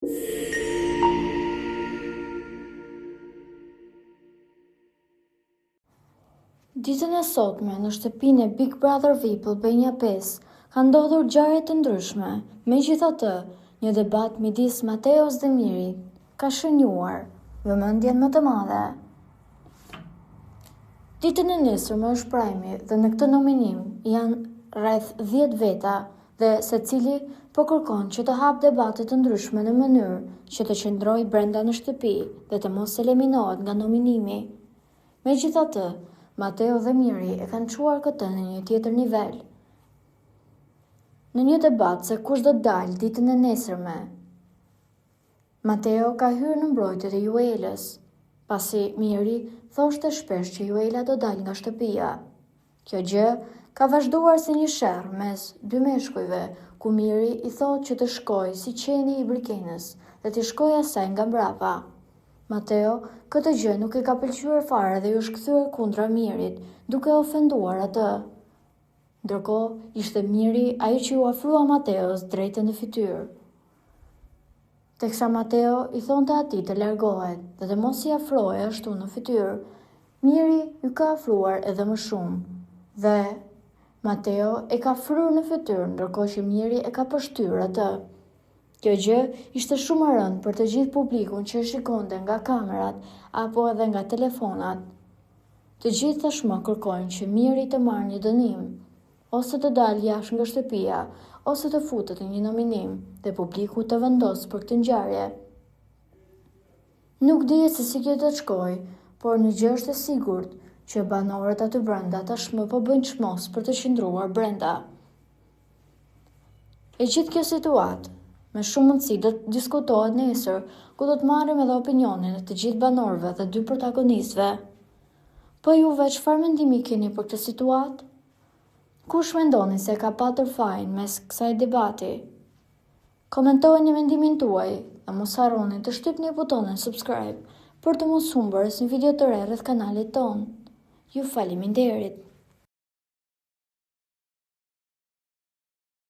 Ditën e sotme në shtëpinë e Big Brother VIP Albania 5 ka ndodhur ngjarje të ndryshme. Megjithatë, një debat midis Mateos dhe Mirit ka shënuar vëmendjen më të madhe. Ditën e nesërme është prajmi dhe në këtë nominim janë rreth 10 veta dhe secili po kërkon që të hap debate të ndryshme në mënyrë që të qëndrojë brenda në shtëpi dhe të mos eliminohet nga nominimi. Megjithatë, Mateo dhe Miri e kanë çuar këtë në një tjetër nivel. Në një debat se kush do të dalë ditën e nesërme, Mateo ka hyrë në mbrojtje të Juelës, pasi Miri thoshte shpesh që Juela do dalë nga shtëpia. Kjo gjë ka vazhduar si një sherr mes dy meshkujve, ku Miri i thotë që të shkojë si qeni i Brikenës dhe të shkojë asaj nga mbrapa. Mateo këtë gjë nuk e ka pëlqyer fare dhe u është kthyer kundra Mirit, duke ofenduar atë. Ndërkohë, ishte Miri ai që u ofrua Mateos drejtën në fytyrë. Teksa Mateo i thonte atij të largohet dhe të mos i afrohej ashtu në fytyrë, Miri ju ka afruar edhe më shumë dhe Mateo e ka fryrë në fytyrë, ndërkohë që Miri e ka pështyrë atë. Kjo gjë ishte shumë e rëndë për të gjithë publikun që e shikonte nga kamerat apo edhe nga telefonat. Të gjithë tashmë kërkojnë që Miri të marrë një dënim, ose të dalë jashtë nga shtëpia, ose të futet në një nominim dhe publiku të vendosë për këtë ngjarje. Nuk dihet se si kjo do të shkojë, por një gjë është e sigurt që banorët aty brenda tashmë po bëjnë çmos për të qëndruar brenda. E gjithë kjo situatë me shumë mundësi do të diskutohet nesër, ku do të marrim edhe opinionin e të gjithë banorëve dhe dy protagonistëve. Po juve çfarë mendimi keni për këtë situatë? Kush mendoni se ka patur fajin mes kësaj debati? Komentojeni mendimin tuaj dhe mos harroni të shtypni butonin subscribe për të mos humbur asnjë video të re rreth kanalit ton. Ju faleminderit.